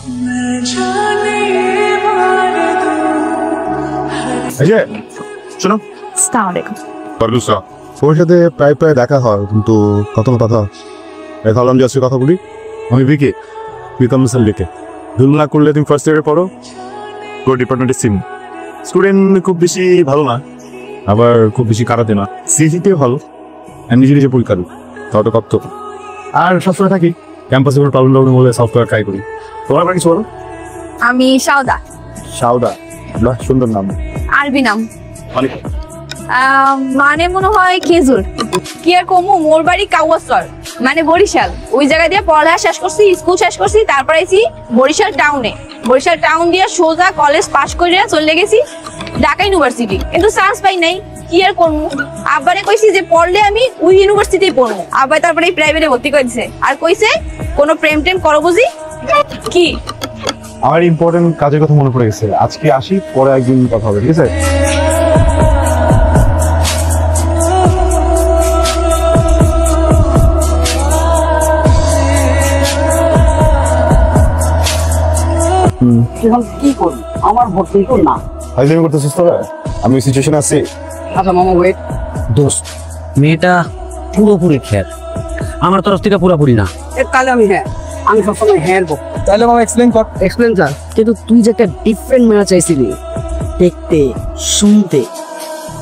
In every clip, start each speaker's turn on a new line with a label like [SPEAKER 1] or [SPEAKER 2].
[SPEAKER 1] এই যে শোনো,
[SPEAKER 2] আসসালামু আলাইকুম।
[SPEAKER 1] ওর সাথে প্রায় প্রায় দেখা হয়, কিন্তু কত কথা ভাবলাম যে আজকে কথা বলি। আমি বিকে বিকম লিখে ভুল না করলে তুমি ফার্স্ট ইয়ারে পড়ো, তোর ডিপার্টমেন্টের সিম স্টুডেন্ট খুব বেশি ভালো না, আবার খুব বেশি কারাতে না, সিজিতেও ভালো, নিজে নিজে পরীক্ষা দিই তাহলে কত। আর সবসময় থাকি ক্যাম্পাসে কোনো প্রবলেম বলে সফটওয়্যার ট্রাই করি। তোমার আবার কিছু বলো?
[SPEAKER 2] আমি সাউদা।
[SPEAKER 1] সাউদা, বাহ সুন্দর নাম।
[SPEAKER 2] আরবি নাম।
[SPEAKER 1] মানে
[SPEAKER 2] মানে মনে হয় খেজুর। কি আর কমু, মোর বাড়ি কাউয়াসর মানে বরিশাল। ওই জায়গা দিয়ে পড়ালেখা শেষ করছি, স্কুল শেষ করছি, তারপর আইছি বরিশাল টাউনে। বরিশাল টাউন দিয়ে সোজা কলেজ পাস করে চলে গেছি ঢাকা ইউনিভার্সিটি, কিন্তু চান্স পাই নাই। কি আর করবো, আব্বারে কইছি যে পড়লে আমি ওই ইউনিভার্সিটি পড়বো। আব্বা তারপরে প্রাইভেটে ভর্তি করে দিছে, আর কইছে কোনো প্রেম টেম করো বুঝি। কি
[SPEAKER 1] আমার ইম্পর্টেন্ট কাজের কথা মনে পড়ে গেছে, আজকে আসি, পরে একদিন কথা হবে, ঠিক আছে?
[SPEAKER 3] কি করবি, আমার ভর্তি তো না।
[SPEAKER 1] হাইজামি করতেছিস তোরা? আমি সিচুয়েশন আছি।
[SPEAKER 3] আচ্ছা মামা ওয়েট,
[SPEAKER 4] দোস্ত মেয়েটা পুরোপুরি খের, আমার তরফ থেকে পুরোপুরি না।
[SPEAKER 3] তাহলে আমি সবসময় হ্যাঁ বলবো।
[SPEAKER 4] তাহলে মামা এক্সপ্লেন কর।
[SPEAKER 3] এক্সপ্লেন স্যার, কিন্তু তুই যে একটা ডিফারেন্ট মেয়ে চাইছিলি, দেখতে শুনতে,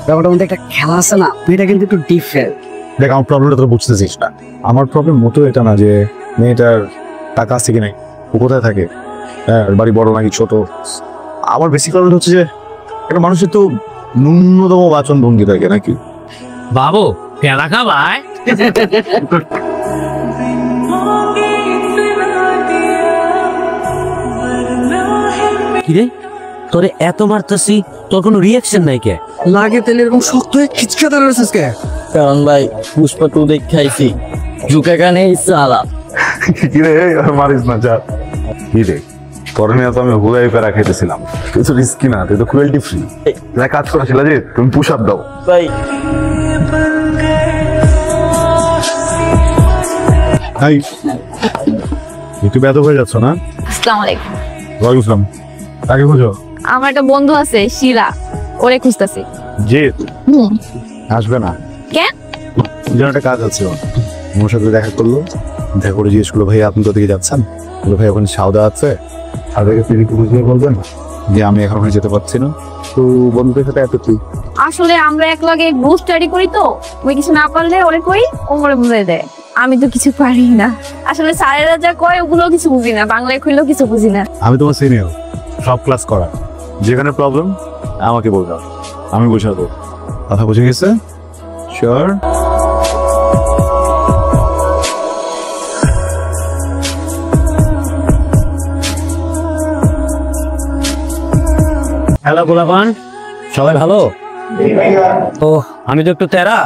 [SPEAKER 3] ব্যাপারটার মধ্যে একটা খেলা আছে না, মেয়েটা কিন্তু একটু ডিফারেন্ট।
[SPEAKER 1] দেখ আমার প্রবলেমটা তোরা বুঝতেছিস না। আমার প্রবলেম মোটেও এটা না যে মেয়েটার টাকা আছে কি নাই, ও কোথায় থাকে, হ্যাঁ বাড়ি বড় নাকি ছোট। আমার বেসিক প্রবলেম হচ্ছে যে একটা মানুষের তো ন্যূনতম বাচন ভঙ্গি থাকে নাকি।
[SPEAKER 4] বাবু পেলা খাবাই কিরে, তোরে এত মারতেছি, তোর কোনো রিয়াকশন নাই কে?
[SPEAKER 3] লাগে তেলে এরকম শক্ত হয়ে খিচখাতে রয়েছিস কে?
[SPEAKER 4] কারণ ভাই পুষ্পা টু দেখাইছি, ঝুঁকে গানে সালা।
[SPEAKER 1] কিরে মারিস না যা। কি রে করণীয় তো আমি হুদাই পেরা খেতেছিলাম, তুই তো রিস্কি না, তুই তো ক্রুয়েলটি ফ্রি। কাজ করেছিল যে তুমি পুশ আপ দাও
[SPEAKER 4] ভাই।
[SPEAKER 1] হাই একটু ব্যথ হয়ে যাচ্ছ না?
[SPEAKER 2] আসসালামু আলাইকুম।
[SPEAKER 1] ওয়ালাইকুম আসসালাম। কাকে খুঁজো?
[SPEAKER 2] আমার একটা বন্ধু আছে শিলা, ওরে খুঁজতেছি।
[SPEAKER 1] জি আসবে না
[SPEAKER 2] কেন?
[SPEAKER 1] যেন একটা কাজ আছে, ওর সাথে দেখা করলো, দেখা করে জিজ্ঞেস করলো ভাই আপনি কোথেকে যাচ্ছেন, বললো ভাই ওখানে সাউদা আছে, তাদেরকে তিনি একটু বুঝিয়ে বলবেন যে আমি এখন ওখানে যেতে পারছি না। তো বন্ধুদের সাথে এত তুই
[SPEAKER 2] আসলে আমরা এক লগে গ্রুপ স্টাডি করি, তো ওই কিছু না পারলে ওরে কই, ও মরে বুঝাই দেয়। আমি তো কিছু পারি না আসলে, স্যারেরা যা কয় ওগুলো কিছু বুঝি না, বাংলায় খুললেও কিছু বুঝি না।
[SPEAKER 1] আমি তোমার সিনিয়র, সব ক্লাস করা, যেখানে প্রবলেম আমাকে বলবে, আমি বোঝাবো। কথা বুঝে গেছে? শিওর?
[SPEAKER 4] হ্যালো গোলাপান, সবাই ভালো? ও আমি তো একটু তেরা,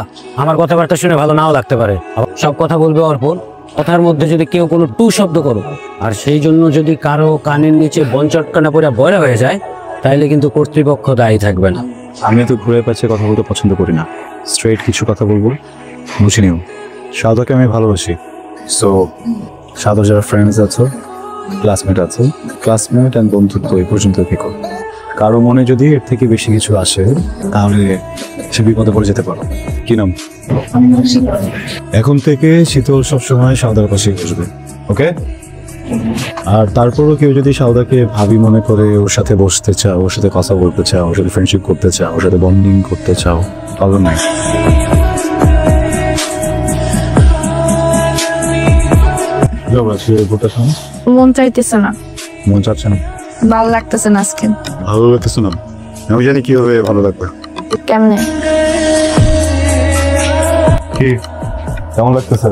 [SPEAKER 4] আমার কথাবার্তা শুনে ভালো নাও লাগতে পারে। সব কথা বলবে অর্পণ, কথার মধ্যে যদি কেউ কোনো টু শব্দ করো, আর সেই জন্য যদি কারো কানের নিচে বনচটকানা পড়ে বয়রা হয়ে যায়, তাইলে কিন্তু কর্তৃপক্ষ দায়ী থাকবে না।
[SPEAKER 1] আমি তো ঘুরে পাচ্ছে কথা বলতে পছন্দ করি না, স্ট্রেট কিছু কথা বলবো, বুঝে নিও। সাদাকে আমি ভালোবাসি, সো সাদা যারা ফ্রেন্ডস আছো, ক্লাসমেট আছে, ক্লাসমেট অ্যান্ড বন্ধুত্ব এই পর্যন্ত থেকো। কারো মনে যদি এর থেকে বেশি কিছু আসে, তাহলে সে বিপদে পড়ে যেতে পারো। কি নাম? এখন থেকে শীতল সবসময় সাদার পাশে বসবে, ওকে? আর তারপরও কেউ যদি সাউদাকে ভাবি মনে করে ওর সাথে বসতে চাও, ওর সাথে কথা বলতে চাও, ওর সাথে ফ্রেন্ডশিপ করতে চাও, ওর সাথে বন্ডিং করতে চাও, পারবে না।
[SPEAKER 2] মন চাইতেছে না।
[SPEAKER 1] মন চাচ্ছে না?
[SPEAKER 2] ভালো লাগতেছে না আজকে।
[SPEAKER 1] ভালো লাগতেছে না? আমি জানি কিভাবে ভালো লাগবে।
[SPEAKER 2] কেমনে?
[SPEAKER 1] কি কেমন লাগতেছে?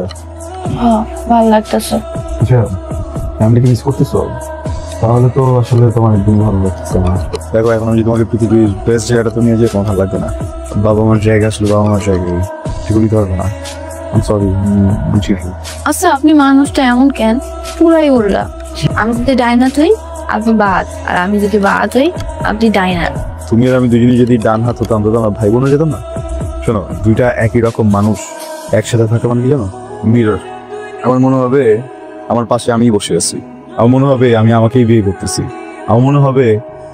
[SPEAKER 2] ভালো লাগতেছে।
[SPEAKER 1] আচ্ছা ফ্যামিলিকে মিস করতেছো? তাহলে তো আসলে তোমার একদম ভালো লাগতেছে না। দেখো এখন আমি তোমাকে পৃথিবীর বেস্ট জায়গাটা তো নিয়ে যেয়ে তোমার ভালো লাগবে না। বাবা মার জায়গা আসলে বাবা মার জায়গায়, সেগুলো নিতে পারবো না। সরি, বুঝি।
[SPEAKER 2] আচ্ছা আপনি মানুষটা এমন কেন? পুরাই উল্লা। আমি যদি ডাইনাট হই আপনি বাদ, আর আমি যদি বাদ হই আপনি ডাইনাট।
[SPEAKER 1] তুমি আর আমি দুজনে যদি ডান হাত হতাম তো আমার ভাই বোনও যেতাম না। শোনো, দুইটা একই রকম মানুষ একসাথে থাকা মানে কি জানো? মিরর। আমার মনে হবে আমার পাশে আমি বসে আছি, আমার মনে হবে আমি আমাকেই বিয়ে করতেছি। আমার মনে হবে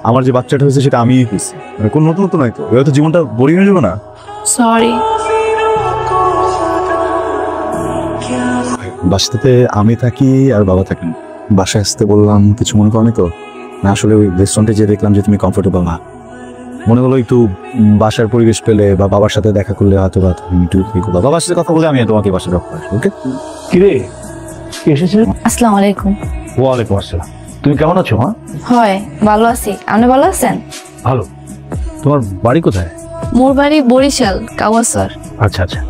[SPEAKER 1] আমার যে বাচ্চাটা হয়েছে সেটা আমিই হয়েছি। মানে কোনো নতুন নতুন নয় তো, এবার তো জীবনটা বোরিং হয়ে যাবে না?
[SPEAKER 2] সরি।
[SPEAKER 1] বাসাতে আমি থাকি আর বাবা থাকেন। বাসায় আসতে বললাম, কিছু মনে করনি তো? না আসলে ওই রেস্টুরেন্টে যেয়ে দেখলাম যে তুমি কমফোর্টেবল না, মনে হলো একটু বাসার পরিবেশ পেলে বা বাবার সাথে দেখা করলে হয়তো বা তুমি একটু বাবার সাথে কথা বলে আমি তোমাকে বাসায় রাখবো। ওকে?
[SPEAKER 5] কিরে কে এসেছে?
[SPEAKER 2] আসসালামু আলাইকুম।
[SPEAKER 5] ওয়ালাইকুম আসসালাম। তুমি কেমন আছো? হ্যাঁ
[SPEAKER 2] হয়, ভালো আছি। আপনি ভালো আছেন?
[SPEAKER 5] ভালো। তোমার বাড়ি কোথায়?
[SPEAKER 2] মোর বাড়ি বরিশাল, কাওয়াসর।
[SPEAKER 5] আচ্ছা আচ্ছা,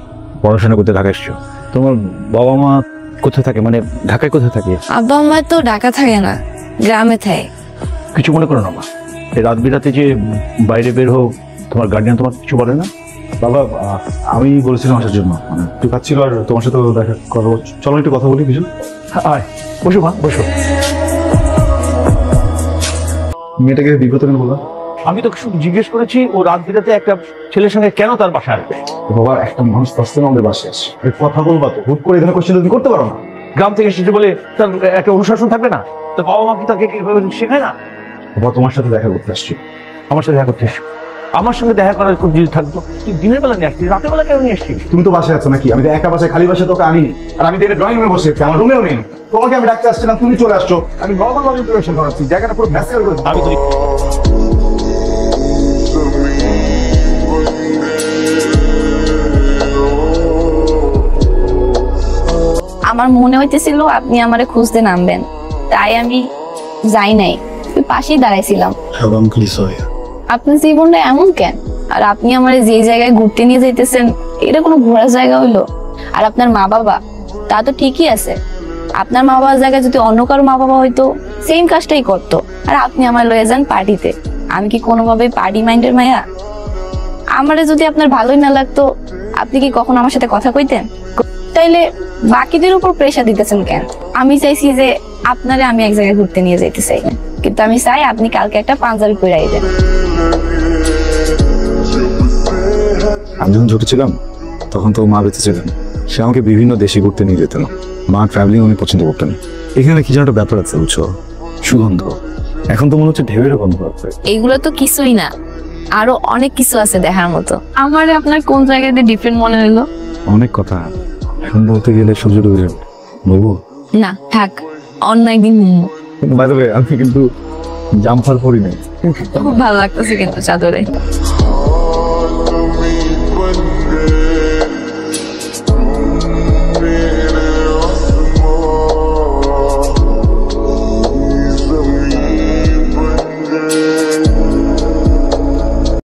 [SPEAKER 5] পড়াশোনা করতে ঢাকা এসছো। তোমার বাবা মা কোথায় থাকে, মানে ঢাকায় কোথায় থাকে?
[SPEAKER 2] আব্বা আম্মা তো ঢাকা থাকে না, গ্রামে থাকে।
[SPEAKER 5] কিছু মনে করো না মা, এই রাত বিরাতে যে বাইরে বের হোক, তোমার গার্ডিয়ান তোমার কিছু বলে না?
[SPEAKER 1] বাবা আমি বলেছিলাম আসার জন্য, মানে একটু খাচ্ছিল আর তোমার সাথে দেখা করবো। চলো একটু কথা বলি কিছু।
[SPEAKER 5] আয় বসো মা, বসো।
[SPEAKER 1] মেয়েটাকে বিব্রত কেন বললাম?
[SPEAKER 5] আমি তো শুধু জিজ্ঞেস করেছি ও রাত বিরাতে একটা ছেলের সঙ্গে কেন তার বাসায় আসবে।
[SPEAKER 1] বাবা একটা মানুষ পার্সোনাল আমাদের বাসায় আসে, কথা বলবা তো, হুট করে এখানে কোশ্চেন তুমি করতে পারো না।
[SPEAKER 5] গ্রাম থেকে এসেছে বলে তার একটা অনুশাসন থাকবে না? তো বাবা মা কি তাকে শেখায় না?
[SPEAKER 1] বাবা তোমার সাথে দেখা করতে আসছি।
[SPEAKER 5] আমার সাথে দেখা করতে এসো। আমার সঙ্গে দেখা করার খুব জিনিস থাকতো, তুই দিনের বেলা নিয়ে আসছিস, রাতের বেলা কেন নিয়ে আসছিস?
[SPEAKER 1] তুমি তো বাসায় আছো নাকি? আমি তো একা বাসায়, খালি বাসায় তোকে আনিনি। আর আমি তো এটা ড্রয়িং রুমে বসে আছি, আমার রুমেও নেই। তোমাকে আমি ডাকতে আসছিলাম, তুমি চলে আসছো। আমি নর্মাল ভাবে ইন্টারভিউ করাচ্ছি, জায়গাটা পুরো ম্যাসেজ করে
[SPEAKER 5] আমি তো
[SPEAKER 2] আমার মনে হইতেছিল আপনি আমারে খুঁজতে নামবেন, তাই আমি যাই নাই, ওই পাশেই দাঁড়াইছিলাম। আপনার জীবনটা এমন কেন? আর আপনি আমার যে জায়গায় ঘুরতে নিয়ে যাইতেছেন, এটা কোনো ঘোরার জায়গা হইলো? আর আপনার মা বাবা, তা তো ঠিকই আছে। আপনার মা বাবার জায়গায় যদি অন্য কারো মা বাবা হইতো, সেম কাজটাই করতো। আর আপনি আমার লয়ে যান পার্টিতে। আমি কি কোনোভাবে পার্টি মাইন্ডের মায়া? আমারে যদি আপনার ভালোই না লাগতো, আপনি কি কখনো আমার সাথে কথা কইতেন? তাইলে বাকিদের উপর প্রেশার দিতেছেন কেন? আমি চাইছি যে আপনারে আমি এক জায়গায় ঘুরতে নিয়ে যাইতে চাই, কিন্তু আমি চাই আপনি কালকে একটা পাঞ্জাবি পরে আইবেন।
[SPEAKER 1] আমি যখন ছোট ছিলাম তখন তো মা বেঁচে ছিলেন, সে আমাকে বিভিন্ন দেশে ঘুরতে নিয়ে যেতেন। মা ট্রাভেলিং অনেক পছন্দ করতেন। এখানে কি যেন একটা ব্যাপার আছে বুঝছো, সুগন্ধ। এখন তো মনে হচ্ছে ঢেউয়ের গন্ধ আছে।
[SPEAKER 2] এইগুলো তো কিছুই না, আরো অনেক কিছু আছে দেখার মতো। আমার আপনার কোন জায়গাতে ডিফারেন্ট মনে হলো?
[SPEAKER 1] অনেক কথা, এখন বলতে গেলে সূর্য ডুবে যাবে। বলবো
[SPEAKER 2] না থাক, অন্য একদিন বলবো।
[SPEAKER 1] বাই দ্য ওয়ে, আমি কিন্তু জাম্পার পরি নাই।
[SPEAKER 2] খুব ভালো লাগতেছে কিন্তু চাদরে।